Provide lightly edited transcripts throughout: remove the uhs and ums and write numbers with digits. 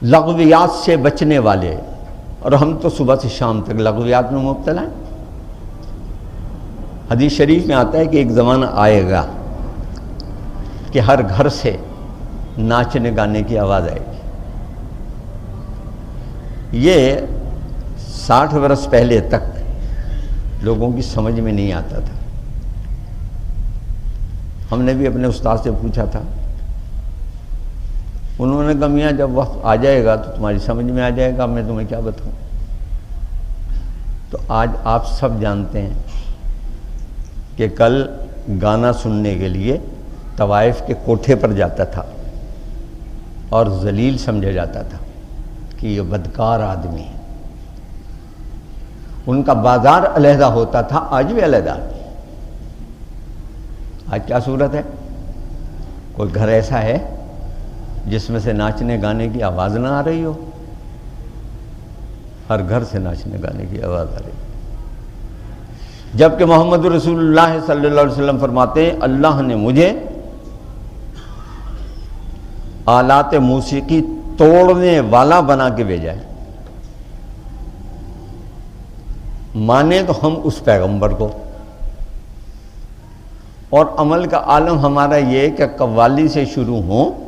لغویات سے بچنے والے، اور ہم تو صبح سے شام تک لغویات میں مبتلا ہیں۔ حدیث شریف میں آتا ہے کہ ایک زمانہ آئے گا کہ ہر گھر سے ناچنے گانے کی آواز آئے گی۔ یہ 60 برس پہلے تک لوگوں کی سمجھ میں نہیں آتا تھا۔ ہم نے بھی اپنے استاد سے پوچھا تھا، انہوں نے کہا میاں جب وقت آ جائے گا تو تمہاری سمجھ میں آ جائے گا، میں تمہیں کیا بتاؤں۔ تو آج آپ سب جانتے ہیں کہ کل گانا سننے کے لیے طوائف کے کوٹھے پر جاتا تھا اور ذلیل سمجھا جاتا تھا کہ یہ بدکار آدمی ہے۔ ان کا بازار علیحدہ ہوتا تھا، آج بھی علیحدہ۔ آج کیا صورت ہے؟ کوئی گھر ایسا ہے جس میں سے ناچنے گانے کی آواز نہ آ رہی ہو؟ ہر گھر سے ناچنے گانے کی آواز آ رہی ہے۔ جبکہ محمد رسول اللہ صلی اللہ علیہ وسلم فرماتے ہیں اللہ نے مجھے آلات موسیقی توڑنے والا بنا کے بھیجا ہے۔ مانے تو ہم اس پیغمبر کو، اور عمل کا عالم ہمارا یہ کہ قوالی سے شروع ہوں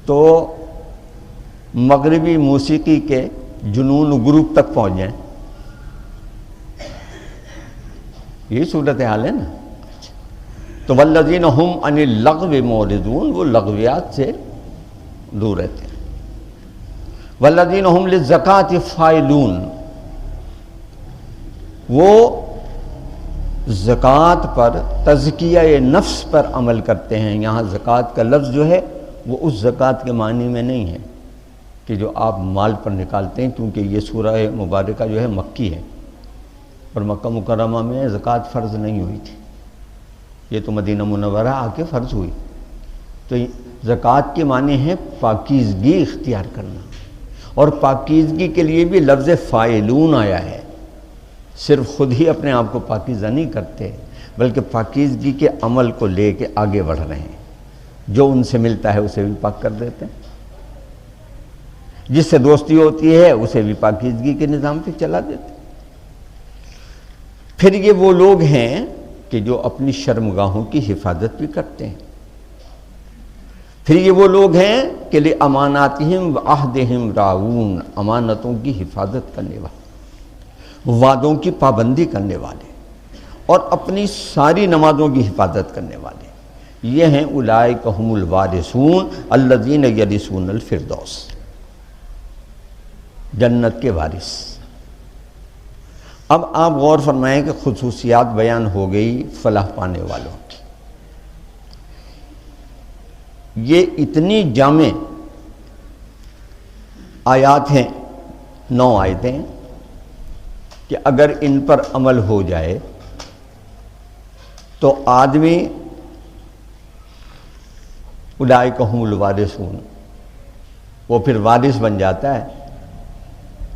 تو مغربی موسیقی کے جنون گروپ تک پہنچ جائیں۔ یہی صورت حال ہے نا۔ تو والذین ہم عن اللغو معرضون، وہ لغویات سے دور رہتے ہیں۔ والذین ہم للزکاۃ فاعلون، وہ زکوٰۃ پر، تزکیہ نفس پر عمل کرتے ہیں۔ یہاں زکوٰۃ کا لفظ جو ہے وہ اس زکوٰۃ کے معنی میں نہیں ہے کہ جو آپ مال پر نکالتے ہیں، کیونکہ یہ سورہ مبارکہ جو ہے مکی ہے اور مکہ مکرمہ میں زکوٰۃ فرض نہیں ہوئی تھی، یہ تو مدینہ منورہ آ کے فرض ہوئی۔ تو زکوٰۃ کے معنی ہے پاکیزگی اختیار کرنا، اور پاکیزگی کے لیے بھی لفظ فاعلون آیا ہے۔ صرف خود ہی اپنے آپ کو پاکیزہ نہیں کرتے، بلکہ پاکیزگی کے عمل کو لے کے آگے بڑھ رہے ہیں۔ جو ان سے ملتا ہے اسے بھی پاک کر دیتے ہیں، جس سے دوستی ہوتی ہے اسے بھی پاکیزگی کے نظام پہ چلا دیتے ہیں۔ پھر یہ وہ لوگ ہیں کہ جو اپنی شرمگاہوں کی حفاظت بھی کرتے ہیں۔ پھر یہ وہ لوگ ہیں کہ لِأَمَانَاتِهِمْ وَعَهْدِهِمْ رَاعُونَ، امانتوں کی حفاظت کرنے والے، وعدوں کی پابندی کرنے والے، اور اپنی ساری نمازوں کی حفاظت کرنے والے۔ یہ ہیں اولئک ھم الوارثون الذین یرثون الفردوس، جنت کے وارث۔ اب آپ غور فرمائیں کہ خصوصیات بیان ہو گئی فلاح پانے والوں کی۔ یہ اتنی جامع آیات ہیں، 9 آیتیں، کہ اگر ان پر عمل ہو جائے تو آدمی اولئک ھم الوارثون، وہ پھر وارث بن جاتا ہے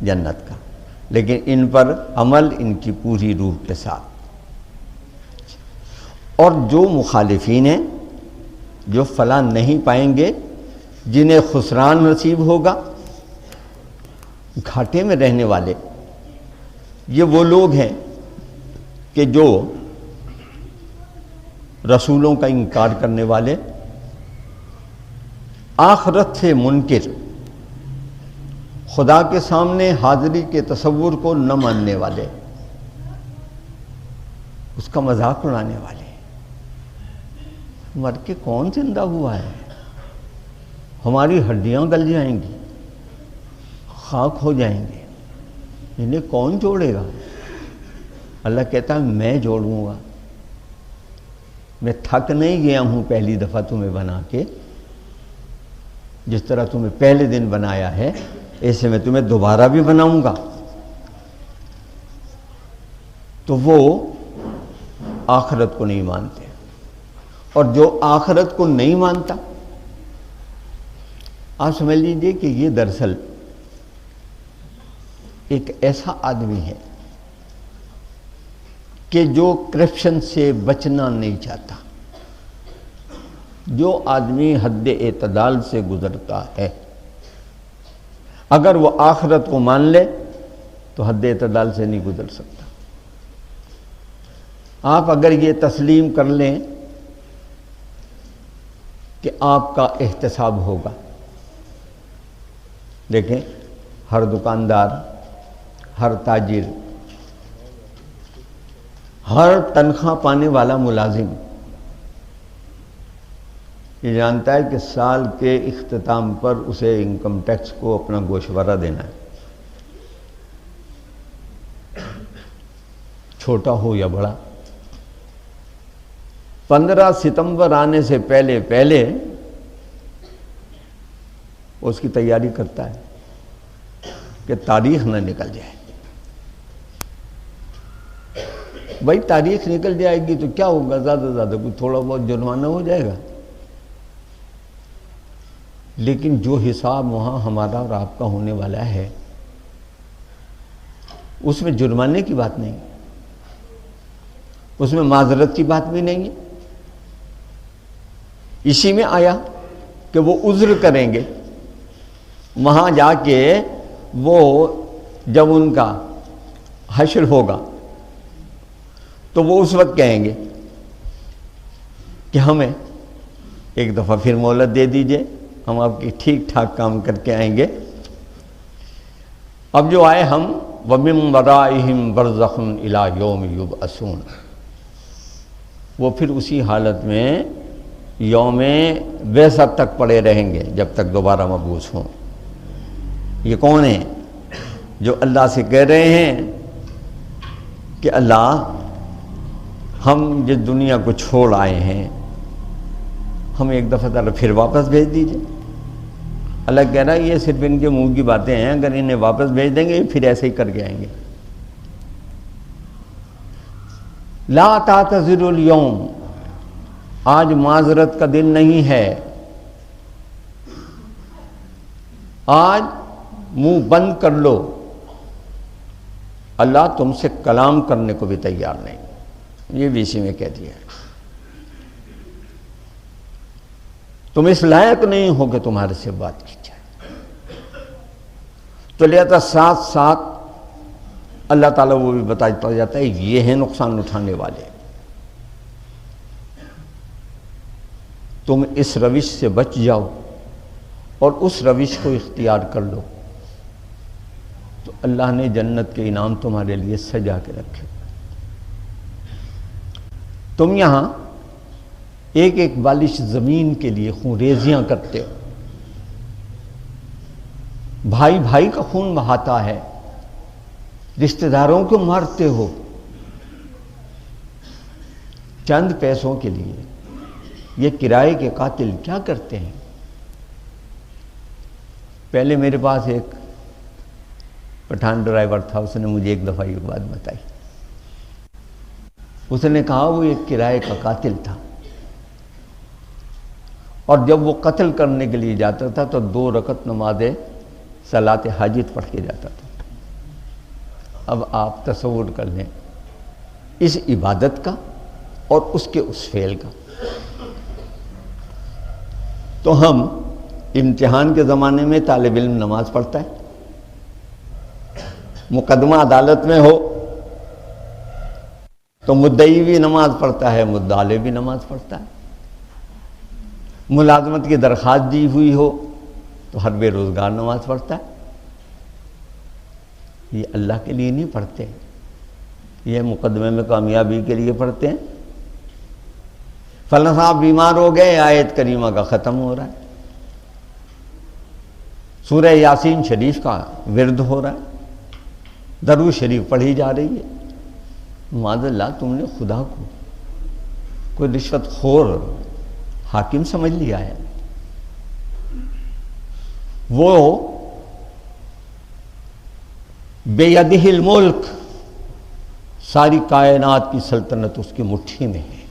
جنت کا، لیکن ان پر عمل ان کی پوری روح کے ساتھ۔ اور جو مخالفین ہیں، جو فلاح نہیں پائیں گے، جنہیں خسران نصیب ہوگا، گھاٹے میں رہنے والے، یہ وہ لوگ ہیں کہ جو رسولوں کا انکار کرنے والے، آخرت سے منکر، خدا کے سامنے حاضری کے تصور کو نہ ماننے والے، اس کا مذاق اڑانے والے۔ مر کے کون زندہ ہوا ہے؟ ہماری ہڈیاں گل جائیں گی، خاک ہو جائیں گے، انہیں کون جوڑے گا؟ اللہ کہتا ہے میں جوڑوں گا۔ میں تھک نہیں گیا ہوں پہلی دفعہ تمہیں بنا کے، جس طرح تمہیں پہلے دن بنایا ہے ایسے میں تمہیں دوبارہ بھی بناؤں گا۔ تو وہ آخرت کو نہیں مانتے، اور جو آخرت کو نہیں مانتا، آپ سمجھ لیجئے کہ یہ دراصل ایک ایسا آدمی ہے کہ جو کرپشن سے بچنا نہیں چاہتا، جو آدمی حد اعتدال سے گزرتا ہے، اگر وہ آخرت کو مان لے تو حد اعتدال سے نہیں گزر سکتا۔ آپ اگر یہ تسلیم کر لیں کہ آپ کا احتساب ہوگا، دیکھیں ہر دکاندار، ہر تاجر، ہر تنخواہ پانے والا ملازم یہ جانتا ہے کہ سال کے اختتام پر اسے انکم ٹیکس کو اپنا گوشوارہ دینا ہے، چھوٹا ہو یا بڑا۔ 15 ستمبر آنے سے پہلے پہلے اس کی تیاری کرتا ہے کہ تاریخ نہ نکل جائے۔ بھائی تاریخ نکل جائے گی تو کیا ہوگا، زیادہ سے زیادہ کوئی تھوڑا بہت جرمانہ ہو جائے گا، لیکن جو حساب وہاں ہمارا اور آپ کا ہونے والا ہے اس میں جرمانے کی بات نہیں، اس میں معذرت کی بات بھی نہیں ہے۔ اسی میں آیا کہ وہ عذر کریں گے، وہاں جا کے وہ جب ان کا حشر ہوگا تو وہ اس وقت کہیں گے کہ ہمیں ایک دفعہ پھر مہلت دے دیجئے، ہم آپ کی ٹھیک ٹھاک کام کر کے آئیں گے۔ اب جو آئے ہم وَمِن وَرَائِهِمْ بَرْزَخٌ إِلَى يَوْمِ يُبْعَثُونَ، وہ پھر اسی حالت میں یوم بعثت تک پڑے رہیں گے جب تک دوبارہ مبعوث ہوں۔ یہ کون ہیں جو اللہ سے کہہ رہے ہیں کہ اللہ ہم جس دنیا کو چھوڑ آئے ہیں ہم ایک دفعہ ذرا پھر واپس بھیج دیجئے۔ اللہ کہہ رہا ہے یہ صرف ان کے منہ کی باتیں ہیں، اگر انہیں واپس بھیج دیں گے پھر ایسے ہی کر کے آئیں گے۔ لا تعتذروا اليوم، آج معذرت کا دن نہیں ہے، آج منہ بند کر لو، اللہ تم سے کلام کرنے کو بھی تیار نہیں۔ یہ بھی اسی میں کہہ دیا ہے، تم اس لائق نہیں ہو کہ تمہارے سے بات کی جائے۔ تو لہذا ساتھ ساتھ اللہ تعالیٰ وہ بھی بتاتا جاتا ہے یہ ہیں نقصان اٹھانے والے، تم اس روش سے بچ جاؤ اور اس روش کو اختیار کر لو تو اللہ نے جنت کے انعام تمہارے لیے سجا کے رکھے۔ تم یہاں ایک ایک بالش زمین کے لیے خون ریزیاں کرتے ہو، بھائی بھائی کا خون بہاتا ہے، رشتہ داروں کو مارتے ہو چند پیسوں کے لیے۔ یہ کرائے کے قاتل کیا کرتے ہیں؟ پہلے میرے پاس ایک پٹھان ڈرائیور تھا، اس نے مجھے ایک دفعہ یہ بات بتائی۔ اس نے کہا وہ ایک کرائے کا قاتل تھا، اور جب وہ قتل کرنے کے لیے جاتا تھا تو 2 رکعت نماز صلاۃ حاجت پڑھ کے جاتا تھا۔ اب آپ تصور کر لیں اس عبادت کا اور اس کے اس فعل کا۔ تو ہم امتحان کے زمانے میں طالب علم نماز پڑھتا ہے، مقدمہ عدالت میں ہو تو مدعی بھی نماز پڑھتا ہے، مدعا بھی نماز پڑھتا ہے، ملازمت کی درخواست دی ہوئی ہو تو ہر بے روزگار نماز پڑھتا ہے۔ یہ اللہ کے لیے نہیں پڑھتے، یہ مقدمے میں کامیابی کے لیے پڑھتے ہیں۔ فلاں صاحب بیمار ہو گئے، آیت کریمہ کا ختم ہو رہا ہے، سورہ یاسین شریف کا ورد ہو رہا ہے، درود شریف پڑھی جا رہی ہے۔ معاذ اللہ تم نے خدا کو کوئی رشوت خور حاکم سمجھ لیا ہے؟ وہ بیدہ الملک، ساری کائنات کی سلطنت اس کی مٹھی میں ہے،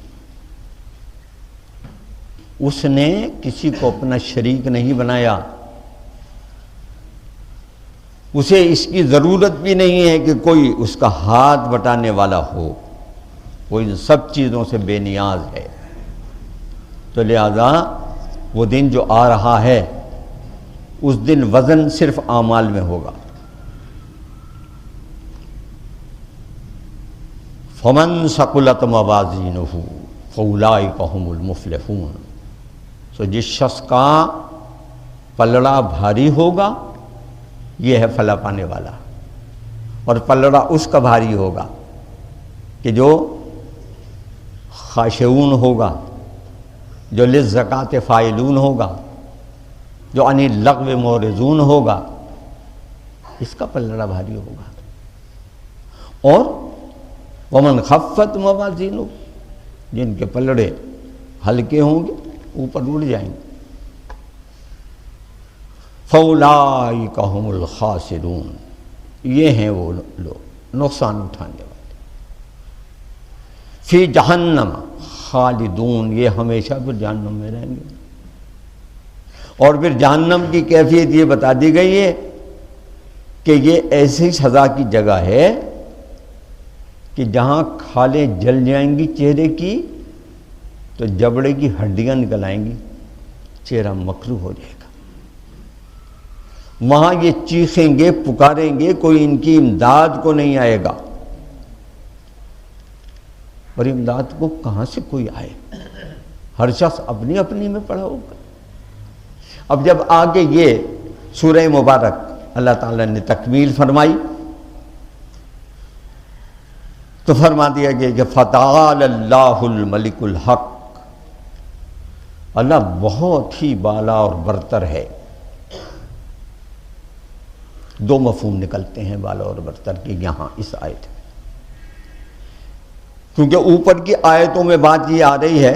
اس نے کسی کو اپنا شریک نہیں بنایا، اسے اس کی ضرورت بھی نہیں ہے کہ کوئی اس کا ہاتھ بٹانے والا ہو، وہ ان سب چیزوں سے بے نیاز ہے۔ تو لہذا وہ دن جو آ رہا ہے اس دن وزن صرف اعمال میں ہوگا. فمن ثقلت موازینہ فاولئک هم المفلحون. سو جس شخص کا پلڑا بھاری ہوگا یہ ہے فلاح پانے والا. اور پلڑا اس کا بھاری ہوگا کہ جو خاشعون ہوگا، جو للزکوٰۃ فاعلون ہوگا، جو عن اللغو معرضون ہوگا، اس کا پلڑا بھاری ہوگا. اور ومن خفت موازینہ، جن کے پلڑے ہلکے ہوں گے، اوپر اڑ جائیں گے. فاولئک هم الخاسرون، یہ ہیں وہ لوگ نقصان اٹھانے والے. فی جہنم خالدون، یہ ہمیشہ پھر جہنم میں رہیں گے. اور پھر جہنم کی کیفیت یہ بتا دی گئی ہے کہ یہ ایسی سزا کی جگہ ہے کہ جہاں کھالیں جل جائیں گی چہرے کی تو جبڑے کی ہڈیاں نکل آئیں گی، چہرہ مکروہ ہو جائے گا. وہاں یہ چیخیں گے، پکاریں گے، کوئی ان کی امداد کو نہیں آئے گا. اور امداد کو کہاں سے کوئی آئے؟ ہر شخص اپنی اپنی میں پڑا ہوگا. اب جب آگے یہ سورہ مبارک اللہ تعالیٰ نے تکمیل فرمائی تو فرما دیا گیا کہ فتعالی اللہ الملک الحق، اللہ بہت ہی بالا اور برتر ہے. دو مفہوم نکلتے ہیں بالا اور برتر کے یہاں اس آیت میں، کیونکہ اوپر کی آیتوں میں بات یہ آ رہی ہے